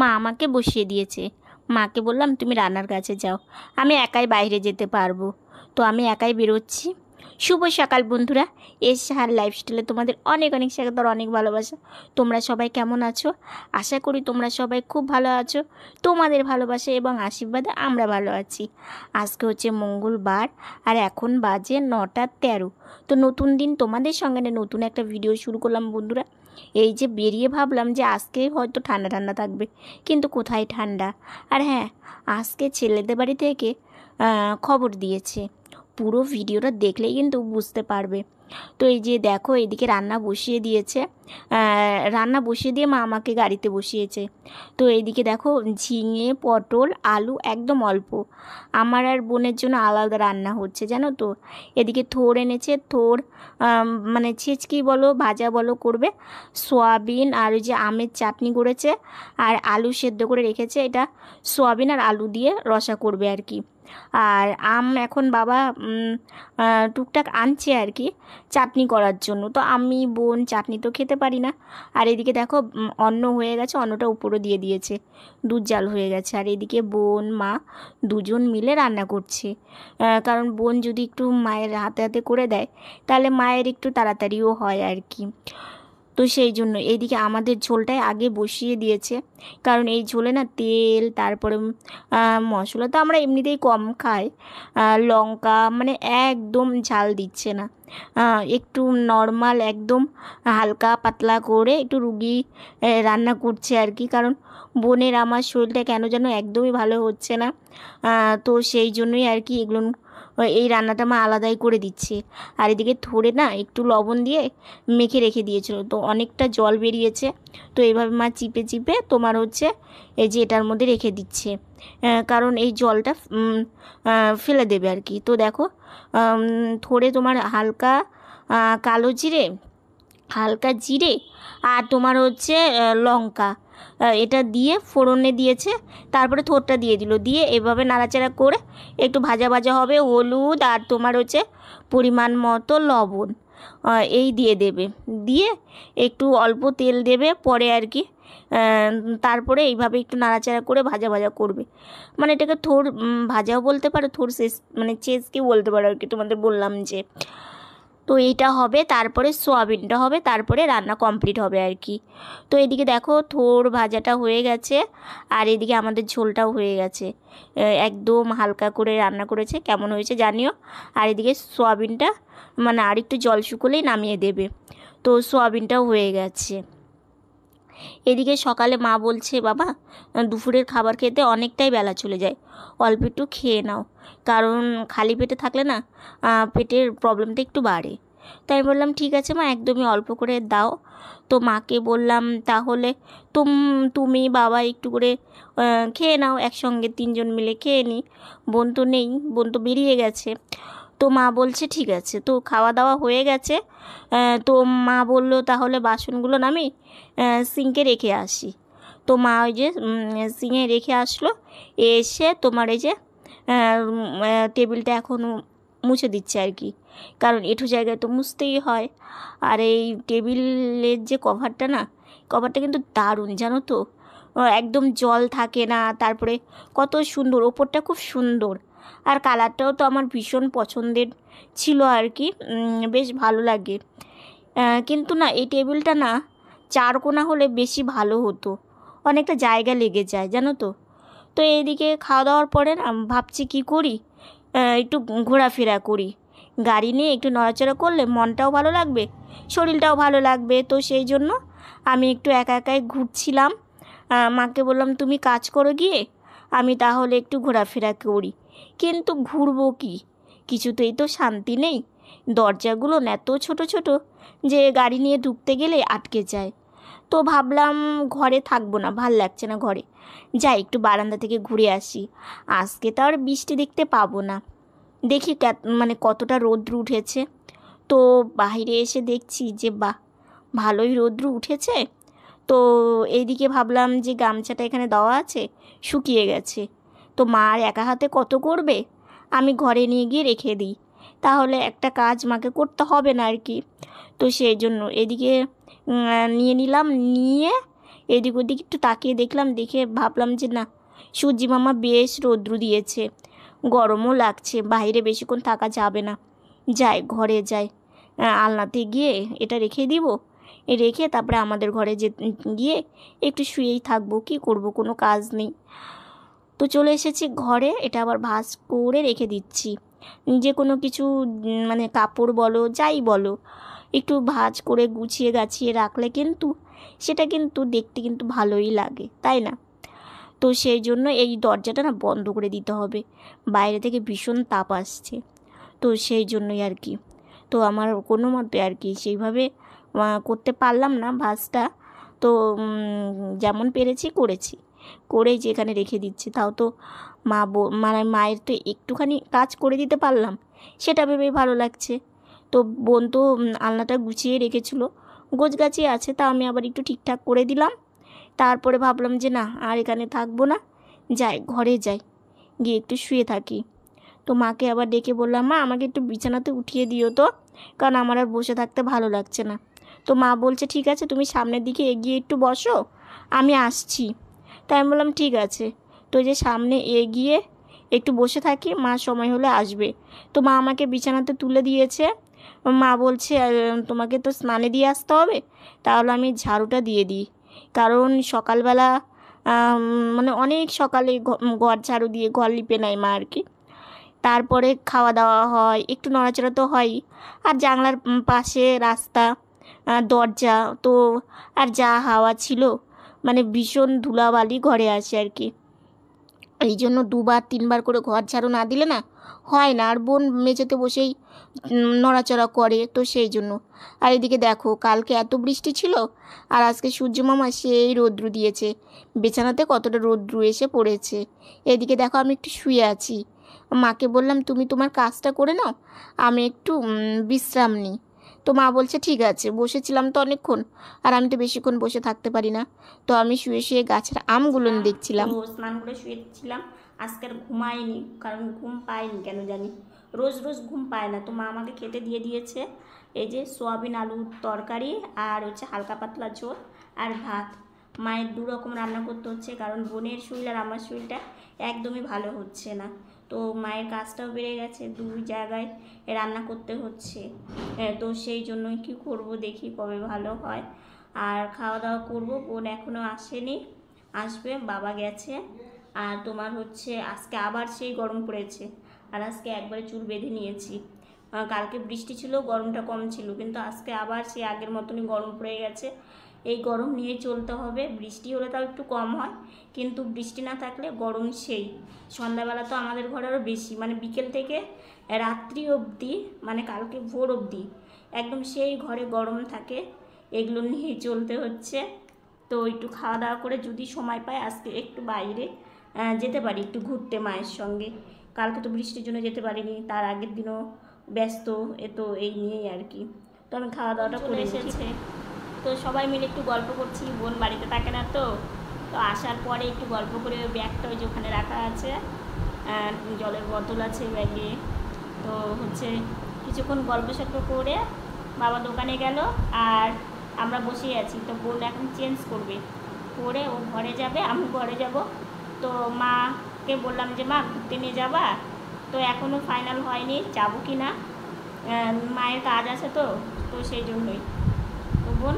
মা আমাকে বসিয়ে দিয়েছে। মাকে বললাম তুমি রান্নার কাছে যাও, আমি একাই বাইরে যেতে পারবো। তো আমি একাই বেরোচ্ছি। শুভ সকাল বন্ধুরা, সাহার লাইফস্টাইলে তোমাদের অনেক অনেক স্বাগত আর অনেক ভালোবাসা। তোমরা সবাই কেমন আছো? আশা করি তোমরা সবাই খুব ভালো আছো। তোমাদের ভালোবাসা এবং আশীর্বাদে আমরা ভালো আছি। আজকে হচ্ছে মঙ্গলবার আর এখন বাজে 9:13। তো নতুন দিন তোমাদের সঙ্গে নতুন একটা ভিডিও শুরু করলাম বন্ধুরা। এই যে বেরিয়ে ভাবলাম যে আজকে হয়তো ঠান্ডা ঠান্ডা থাকবে, কিন্তু কোথায় ঠান্ডা। আর হ্যাঁ, আজকে ছেলেদের বাড়ি থেকে খবর দিয়েছে। পুরো ভিডিওটা দেখলেই কিন্তু বুঝতে পারবে। তো এই যে দেখো, এদিকে রান্না বসিয়ে দিয়েছে। রান্না বসিয়ে দিয়ে মা আমাকে গাড়িতে বসিয়েছে। তো এইদিকে দেখো, ঝিঙে, পটল, আলু একদম অল্প। আমার আর বোনের জন্য আলাদা রান্না হচ্ছে জানো তো। এদিকে থোড় এনেছে, থোড় মানে ছেচকি বলো ভাজা বলো করবে। সোয়াবিন আর ওই যে আমের চাটনি করেছে, আর আলু সেদ্ধ করে রেখেছে। এটা সোয়াবিন আর আলু দিয়ে রসা করবে আর কি। আর আম এখন বাবা টুকটাক আনছে আর কি চাটনি করার জন্য। তো আমি বোন চাটনি তো খেতে পারি না। আর এদিকে দেখো অন্ন হয়ে গেছে, অন্নটা উপরে দিয়ে দিয়েছে, দুধ জাল হয়ে গেছে। আর এদিকে বোন মা দুজন মিলে রান্না করছে। কারণ বোন যদি একটু মায়ের হাতে হাতে করে দেয় তাহলে মায়ের একটু তাড়াতাড়িও হয় আর কি। তো সেই জন্য এইদিকে আমাদের ঝোলটাই আগে বসিয়ে দিয়েছে। কারণ এই ঝোলে না তেল, তারপরে মশলা তো আমরা এমনিতেই কম খাই। লঙ্কা মানে একদম ঝাল দিচ্ছে না, একটু নর্মাল একদম হালকা পাতলা করে একটু রুগী রান্না করছে আর কি। কারণ বোনের আমার শরীরটা কেন যেন একদমই ভালো হচ্ছে না। তো সেই জন্যই আর কি এগুলো এই রান্নাটা মা আলাদাই করে দিচ্ছে। আর এদিকে থোড়ে না একটু লবণ দিয়ে মেখে রেখে দিয়েছিল, তো অনেকটা জল বেরিয়েছে। তো এইভাবে মা চিপে চিপে তোমার হচ্ছে এই যে এটার মধ্যে রেখে দিচ্ছে, কারণ এই জলটা ফেলে দেবে আর কি। তো দেখো থোড়ে তোমার হালকা কালো জিরে, হালকা জিরে আর তোমার হচ্ছে লঙ্কা, এটা দিয়ে ফোড়নে দিয়েছে। তারপরে থোড়টা দিয়ে দিল, দিয়ে এভাবে নাড়াচাড়া করে একটু ভাজা ভাজা হবে। হলুদ আর তোমার হচ্ছে পরিমাণ মতো লবণ এই দিয়ে দেবে, দিয়ে একটু অল্প তেল দেবে পরে আর কি। তারপরে এইভাবে একটু নাড়াচাড়া করে ভাজা ভাজা করবে। মানে এটাকে থোড় ভাজাও বলতে পারো, থোড় শেষ মানে চেজকেও বলতে পারো আর কি। তোমাদের বললাম যে তো এইটা হবে, তারপরে সোয়াবিনটা হবে, তারপরে রান্না কমপ্লিট হবে আর কি। তো এদিকে দেখো থোড় ভাজাটা হয়ে গেছে, আর এদিকে আমাদের ঝোলটাও হয়ে গেছে। একদম হালকা করে রান্না করেছে, কেমন হয়েছে জানিও। আর এদিকে সোয়াবিনটা মানে আর একটু জল শুকোলেই নামিয়ে দেবে। তো সোয়াবিনটাও হয়ে গেছে। এদিকে সকালে মা বলছে বাবা দুপুরের খাবার খেতে অনেকটাই বেলা চলে যায়, অল্প একটু খেয়ে নাও, কারণ খালি পেটে থাকলে না পেটের প্রবলেমটা একটু বাড়ে। তাই বললাম ঠিক আছে মা, একদমই অল্প করে দাও। তো মাকে বললাম তাহলে তুমি বাবা একটু করে খেয়ে নাও, একসঙ্গে তিনজন মিলে খেয়ে নিই। বোন তো নেই, বোন তো বেরিয়ে গেছে। তো মা বলছে ঠিক আছে। তো খাওয়া দাওয়া হয়ে গেছে। তো মা বললো তাহলে বাসনগুলো আমি সিঙ্কে রেখে আসি। তো মা ওই যে সিঙ্কে রেখে আসলো, এসে তোমার এই যে টেবিলটা এখন মুছে দিচ্ছে আর কি। কারণ এঁঠো জায়গায় তো মুছতেই হয়। আর এই টেবিলের যে কভারটা না, কভারটা কিন্তু দারুণ জানো তো, একদম জল থাকে না। তারপরে কত সুন্দর, ওপরটা খুব সুন্দর, আর কালারটাও তো আমার ভীষণ পছন্দের ছিল আর কি, বেশ ভালো লাগে। কিন্তু না এই টেবিলটা না চারকোনা হলে বেশি ভালো হতো, অনেকটা জায়গা লেগে যায় জানো তো। তো এইদিকে খাওয়া দাওয়ার পরে না ভাবছি কী করি, একটু ঘোরাফেরা করি। গাড়ি নিয়ে একটু নড়াচড়া করলে মনটাও ভালো লাগবে, শরীরটাও ভালো লাগবে। তো সেই জন্য আমি একটু একা একাই ঘুরছিলাম। মাকে বললাম তুমি কাজ করো গিয়ে, আমি তাহলে একটু ঘোরাফেরা করি। কিন্তু ঘুরবো কি, কিছুতেই তো শান্তি নেই। দরজাগুলো এত ছোট ছোট যে গাড়ি নিয়ে ঢুকতে গেলে আটকে যায়। তো ভাবলাম ঘরে থাকবো না, ভাল লাগছে না ঘরে, যাই একটু বারান্দা থেকে ঘুরে আসি। আজকে তো আর বৃষ্টি দেখতে পাবো না, দেখি মানে কতটা রৌদ্র উঠেছে। তো বাইরে এসে দেখছি যে বাহ, ভালোই রৌদ্র উঠেছে। তো এইদিকে ভাবলাম যে গামছাটা এখানে দেওয়া আছে, শুকিয়ে গেছে। তো মা আর একা হাতে কত করবে, আমি ঘরে নিয়ে গিয়ে রেখে দিই, তাহলে একটা কাজ মাকে করতে হবে না আর কি। তো সেই জন্য এদিকে নিয়ে নিলাম, নিয়ে এদিক ওদিক একটু তাকিয়ে দেখলাম, দেখে ভাবলাম যে না, সূর্যি মামা বেশ রৌদ্র দিয়েছে, গরমও লাগছে, বাইরে বেশিক্ষণ থাকা যাবে না, যাই ঘরে যাই, আলনাতে গিয়ে এটা রেখে দিব, রেখে তারপরে আমাদের ঘরে গিয়ে একটু শুয়েই থাকবো, কি করব, কোনো কাজ নেই। তো চলে এসেছি ঘরে, এটা আবার ভাঁজ করে রেখে দিচ্ছি। যে কোনো কিছু মানে কাপড় বলো যাই বলো, একটু ভাঁজ করে গুছিয়ে গাছিয়ে রাখলে কিন্তু সেটা কিন্তু দেখতে কিন্তু ভালোই লাগে, তাই না? তো সেই জন্য এই দরজাটা না বন্ধ করে দিতে হবে, বাইরে থেকে ভীষণ তাপ আসছে, তো সেই জন্যই আর কি। তো আমার কোনো মতে আর কি সেইভাবে করতে পারলাম না ভাঁজটা, তো যেমন পেরেছি করেছি, করেই যেখানে রেখে দিচ্ছি। তাও তো মানে মায়ের তো একটুখানি কাজ করে দিতে পারলাম, সেটা ভেবেই ভালো লাগছে। তো বোন তো আলনাটা গুছিয়ে রেখেছিলো, গোছগাছিয়ে আছে, তা আমি আবার একটু ঠিকঠাক করে দিলাম। তারপরে ভাবলাম যে না, আর এখানে থাকবো না, যাই ঘরে যাই, গিয়ে একটু শুয়ে থাকি। তো মাকে আবার ডেকে বললাম, মা আমাকে একটু বিছানাতে উঠিয়ে দিও তো, কারণ আমার আর বসে থাকতে ভালো লাগছে না। তো মা বলছে ঠিক আছে, তুমি সামনের দিকে এগিয়ে একটু বসো, আমি আসছি। তাই আমি বললাম ঠিক আছে। তো যে সামনে এগিয়ে একটু বসে থাকি, মা সময় হলে আসবে। তো মা আমাকে বিছানাতে তুলে দিয়েছে। মা বলছে তোমাকে তো স্নানে দিয়ে আসতে হবে, তাহলে আমি ঝাড়ুটা দিয়ে দিই, কারণ সকালবেলা মানে অনেক সকালে ঘর ঝাড়ু দিয়ে ঘর লিপে নেয় মা আর কি। তারপরে খাওয়া দাওয়া হয়, একটু নড়াচড়া তো হয়ই, আর জানলার পাশে রাস্তা, দরজা তো, আর যা হাওয়া ছিল, মানে ভীষণ ধুলাবালি ঘরে আসে আর কি। এই জন্য 2-3 বার করে ঘর ঝাড়ু না দিলে না হয় না, আর বোন মেঝেতে বসেই নড়াচড়া করে, তো সেই জন্য। আর এদিকে দেখো, কালকে এত বৃষ্টি ছিল, আর আজকে সূর্য মামা সেই রৌদ্র দিয়েছে, বিছানাতে কতটা রৌদ্র এসে পড়েছে। এদিকে দেখো আমি একটু শুয়ে আছি, মাকে বললাম তুমি তোমার কাজটা করে নাও, আমি একটু বিশ্রাম নিই। তো মা বলছে ঠিক আছে, বসেছিলাম তো অনেকক্ষণ, আর আমি তো বেশিক্ষণ বসে থাকতে পারি না। তো আমি শুয়ে শুয়ে গাছের আমগুলো দেখছিলাম। তো স্নান করে শুয়েছিলাম, আজকে আর ঘুমাইনি, কারণ ঘুম পাইনি কেন জানি, রোজ রোজ ঘুম পায় না। তো মা আমাকে খেতে দিয়ে দিয়েছে এই যে সোয়াবিন আলুর তরকারি, আর হচ্ছে হালকা পাতলা ঝোল আর ভাত। মায়ের 2 রকম রান্না করতে হচ্ছে, কারণ বোনের শরীর আর আমার শরীরটা একদমই ভালো হচ্ছে না। তো মায়ের কাজটাও বেড়ে গেছে, 2 জায়গায় রান্না করতে হচ্ছে। তো সেই জন্যই কি করব, দেখি কবে ভালো হয়। আর খাওয়া দাওয়া করব, বোন এখনও আসেনি, আসবে, বাবা গেছে। আর তোমার হচ্ছে আজকে আবার সেই গরম পড়েছে, আর আজকে একবারে চুল বেঁধে নিয়েছি। কালকে বৃষ্টি ছিল, গরমটা কম ছিল, কিন্তু আজকে আবার সেই আগের মতনই গরম পড়ে গেছে। এই গরম নিয়ে চলতে হবে, বৃষ্টি হলে তাও একটু কম হয়, কিন্তু বৃষ্টি না থাকলে গরম সেই। সন্ধ্যাবেলা তো আমাদের ঘরে আরও বেশি, মানে বিকেল থেকে রাত্রি অবধি, মানে কালকে ভোর অবধি একদম সেই ঘরে গরম থাকে, এগুলো নিয়ে চলতে হচ্ছে। তো একটু খাওয়া দাওয়া করে যদি সময় পাই আজকে একটু বাইরে যেতে পারি, একটু ঘুরতে মায়ের সঙ্গে। কালকে তো বৃষ্টির জন্য যেতে পারিনি, তার আগের দিনও ব্যস্ত, তো এই নিয়েই আর কি। তো আমি খাওয়া দাওয়াটা করে এসেছে, তো সবাই মিলে একটু গল্প করছি, বোন বাড়িতে থাকে না, তো তো আসার পরে একটু গল্প করে, ওই ব্যাগটা ওই যে ওখানে রাখা আছে, জলের বোতল আছে ব্যাগে। তো হচ্ছে কিছুক্ষণ গল্প সল্প করে বাবা দোকানে গেল, আর আমরা বসেই আছি। তো বোন এখন চেঞ্জ করবে, করে ও ঘরে যাবে, আমি ঘরে যাব। তো মাকে বললাম যে মা ঘুরতে নিয়ে যাবা, তো এখনও ফাইনাল হয়নি যাবো কি না, মায়ের কাজ আছে তো, তো সেই জন্যই। তো বোন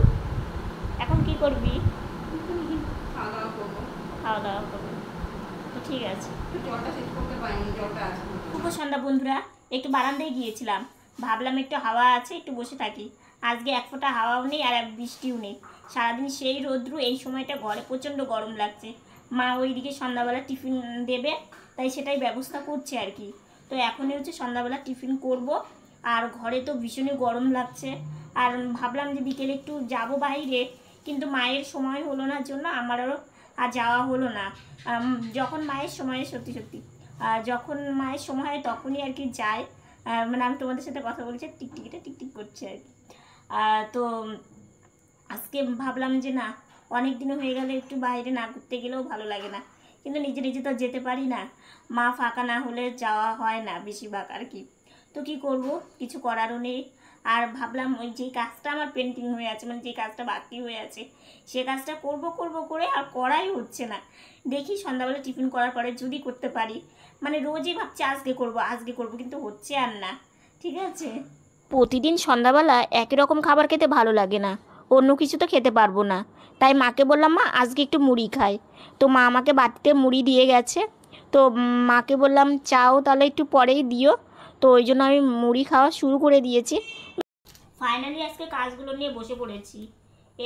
এখন কি করবি? খাওয়া দাওয়া করবো, তো ঠিক আছে। শুভ সন্ধ্যা বন্ধুরা, একটু বারান্দায় গিয়েছিলাম, ভাবলাম একটু হাওয়া আছে, একটু বসে থাকি। আজকে এক ফোঁটা হাওয়াও নেই আর বৃষ্টিও নেই, সারাদিন সেই রৌদ্র, এই সময়টা ঘরে প্রচণ্ড গরম লাগছে। মা ওইদিকে সন্ধ্যাবেলা টিফিন দেবে, তাই সেটাই ব্যবস্থা করছে আর কি। তো এখনই হচ্ছে সন্ধ্যাবেলা টিফিন করব, আর ঘরে তো ভীষণই গরম লাগছে। আর ভাবলাম যে বিকেলে একটু যাব বাইরে, কিন্তু মায়ের সময় হলো না জন্য আমারও আর যাওয়া হলো না। যখন মায়ের সময়, সত্যি সত্যি যখন মায়ের সময় হয় তখনই আর কি যায়। মানে আমি তোমাদের সাথে কথা বলছি, টিকটিকিটা টিকটিক করছে আর কি। তো আজকে ভাবলাম যে না, অনেক দিন হয়ে গেলে একটু বাইরে না ঘুরতে গেলেও ভালো লাগে না, কিন্তু নিজে নিজে তো যেতে পারি না, মা ফাঁকা না হলে যাওয়া হয় না বেশিরভাগ আর কি। তো কি করব, কিছু করারও নেই। আর ভাবলাম ওই যে কাজটা আমার পেন্টিং হয়ে আছে, মানে যে কাজটা বাকি হয়ে আছে সে কাজটা করব করব করে আর করাই হচ্ছে না। দেখি সন্ধ্যাবেলা টিফিন করার পরে যদি করতে পারি, মানে রোজই ভাবছি আজকে করব কিন্তু হচ্ছে আর না। ঠিক আছে, প্রতিদিন সন্ধ্যাবেলা একই রকম খাবার খেতে ভালো লাগে না, অন্য কিছু তো খেতে পারবো না। তাই মাকে বললাম মা আজকে একটু মুড়ি খাই। তো মা আমাকে বাটিতে মুড়ি দিয়ে গেছে। তো মাকে বললাম চাও তাহলে একটু পরেই দিও। তো ওই জন্য আমি মুড়ি খাওয়া শুরু করে দিয়েছি। ফাইনালি আজকে কাজগুলো নিয়ে বসে পড়েছি।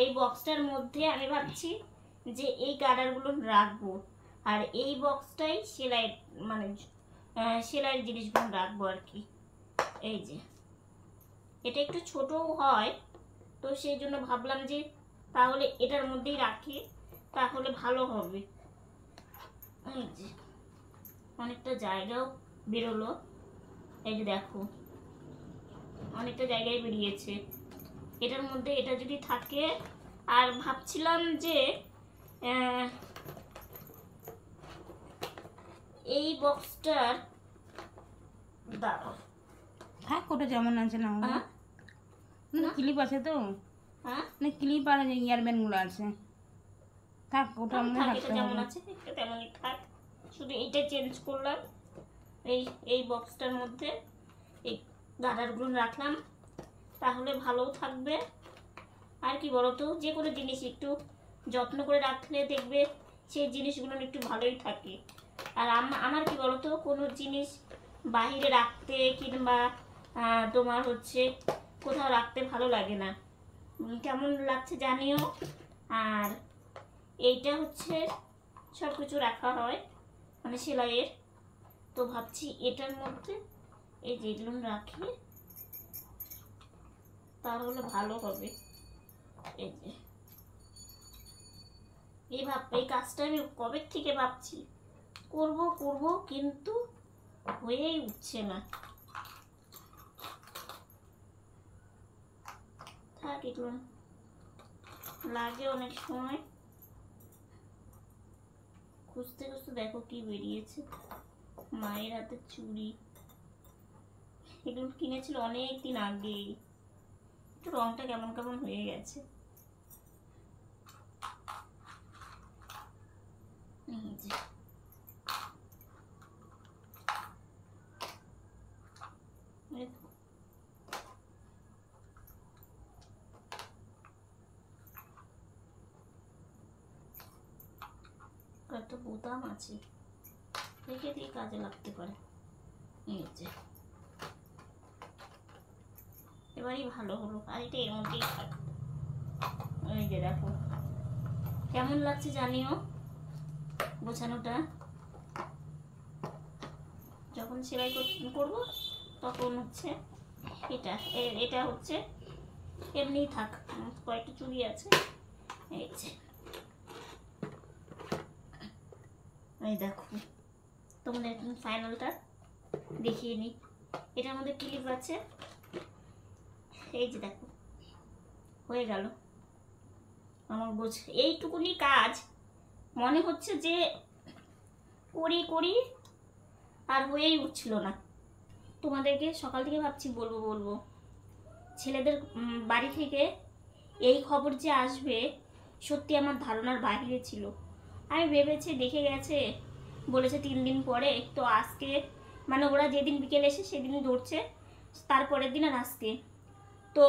এই বক্সটার মধ্যে আমি ভাবছি যে এই গার্ডারগুলো রাখবো, আর এই বক্সটাই সেলাই, মানে সেলাইয়ের জিনিসগুলো রাখবো আর কি। এই যে এটা একটু ছোটও হয়, তো সেই জন্য ভাবলাম যে তাহলে এটার মধ্যেই রাখি, তাহলে ভালো হবে। এই যে অনেকটা জায়গাও বেরোলো, এই যে দেখো অনেকটা জায়গায় বেরিয়েছে। এটার মধ্যে এটা যদি থাকে, আর ভাবছিলাম যে এই বক্সটার দাঁড়াও, থাক ওটা যেমন আছে না, ক্লিপ আছে তো, হ্যাঁ না ক্লিপ আর ইয়ারব্যান্ডগুলো আছে, থাক ওটা মনে রাখতে যেমন হবে। আছে এটা তেমনই থাক, শুধু এইটা চেঞ্জ করলাম। এই বক্সটার মধ্যে এই গার্ডারগুলো রাখলাম, তাহলে ভালোও থাকবে। আর কি বলতো, যে কোনো জিনিস একটু যত্ন করে রাখলে দেখবে সেই জিনিসগুলো একটু ভালোই থাকে। আর আমার কি বলতো, কোনো জিনিস বাইরে রাখতে কিংবা তোমার হচ্ছে কোথাও রাখতে ভালো লাগে না, কেমন লাগছে জানিও। আর এইটা হচ্ছে সব কিছু রাখা হয় মানে সেলাইয়ের, তো ভাবছি এটার মধ্যে এই যেগুলো রাখি তাহলে ভালো হবে। এই যে এই কাজটা আমি কবে থেকে ভাবছি করব করব, কিন্তু হয়েই উঠছে না। থাক, এগুলো লাগে অনেক সময়, খুঁজতে খুঁজতে দেখো কি বেরিয়েছে, মায়ের হাতের চুড়ি। এগুলো কিনেছিল অনেক দিন আগে, একটু রংটা কেমন কেমন হয়ে গেছে। কত বোতাম আছে, রেখে দিয়ে কাজে লাগতে পারে। এই যে এবারই ভালো হলো, আর এটা এর মধ্যেই থাক। এই যে দেখো কেমন লাগছে জানিও গোছানোটা। যখন সেলাই করবো তখন হচ্ছে এটা হচ্ছে এমনিই থাক, কয়েকটা চুড়ি আছে। এই যে এই দেখো তোমাদের ফাইনালটা দেখিয়ে নিই। এটার মধ্যে ক্লিপ আছে, এই যে দেখো হয়ে গেল আমার এইটুকুনি কাজ। মনে হচ্ছে যে করি করি আর হয়েই উঠছিল না। তোমাদেরকে সকাল থেকে ভাবছি বলবো ছেলেদের বাড়ি থেকে এই খবর যে আসবে সত্যি আমার ধারণার বাইরে ছিল। আমি ভেবেছি দেখে গেছে, বলেছে 3 দিন পরে, তো আজকে মানে ওরা যেদিন বিকেলে এসে সেদিনই ধরছে, তারপরের দিন আর আজকে তো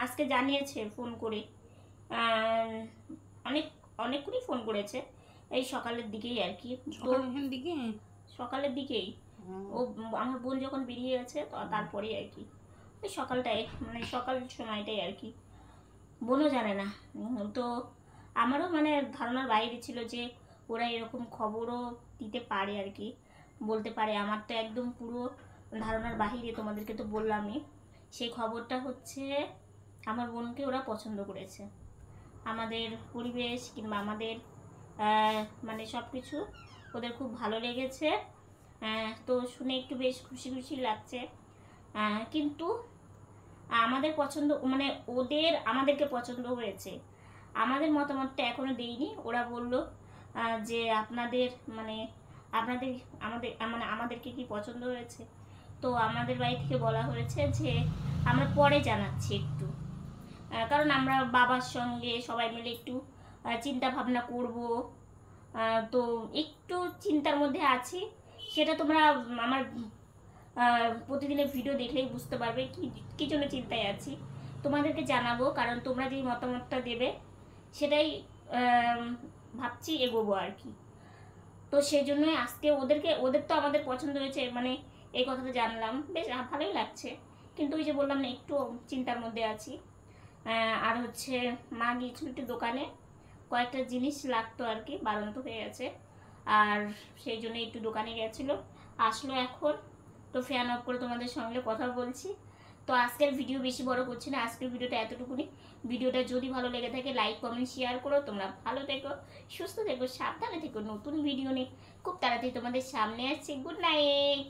আজকে জানিয়েছে ফোন করে, অনেকক্ষণই ফোন করেছে, এই সকালের দিকেই আর কি, সকালের দিকেই। ও আমার বোন যখন বেরিয়ে গেছে তো তারপরেই আর কি, ওই সকালটাই মানে সকাল সময়টাই আর কি, বোনও জানে না। তো আমারও মানে ধারণার বাইরে ছিল যে ওরা এরকম খবরও দিতে পারে আর কি, বলতে পারে। আমার তো একদম পুরো ধারণার বাহিরে, তোমাদেরকে তো বললামই। সেই খবরটা হচ্ছে আমার বোনকে ওরা পছন্দ করেছে, আমাদের পরিবেশ কিংবা আমাদের মানে সব কিছু ওদের খুব ভালো লেগেছে। তো শুনে একটু বেশ খুশি খুশি লাগছে। কিন্তু আমাদের পছন্দ মানে আমাদেরকে পছন্দ হয়েছে, আমাদের মতামতটা এখনো দেয়নি। ওরা বলল যে আপনাদের মানে আমাদেরকে কি পছন্দ হয়েছে। তো আমাদের বাড়ি থেকে বলা হয়েছে যে আমরা পরে জানাচ্ছি একটু, কারণ আমরা বাবার সঙ্গে সবাই মিলে একটু চিন্তা ভাবনা করব, তো একটু চিন্তার মধ্যে আছি। সেটা তোমরা আমার প্রতিদিনের ভিডিও দেখলেই বুঝতে পারবে কী জন্য চিন্তায় আছি। তোমাদেরকে জানাবো, কারণ তোমরা যেই মতামতটা দেবে সেটাই ভাবছি এগোবো আর কি। তো সেই জন্যই আজকে ওদের তো আমাদের পছন্দ হয়েছে, মানে এই কথাটা জানলাম, বেশ ভালোই লাগছে। কিন্তু ওই যে বললাম না, একটু চিন্তার মধ্যে আছি। আর হচ্ছে মা গিয়েছিল একটু দোকানে, কয়েকটা জিনিস লাগতো আর কি, বারন্ত হয়ে গেছে, আর সেই জন্য একটু দোকানে গেছিলো, আসলো এখন। তো ফ্যান অফ করে তোমাদের সঙ্গে কথা বলছি। তো আজকের ভিডিও বেশি বড় করছি না, আজকের ভিডিওটা এতটুকুনি। ভিডিওটা যদি ভালো লেগে থাকে লাইক কমেন্ট শেয়ার করো। তোমরা ভালো থেকো, সুস্থ থেকো, সাবধানে থেকো। নতুন ভিডিও নিয়ে খুব তাড়াতাড়ি তোমাদের সামনে আসছি। Good night.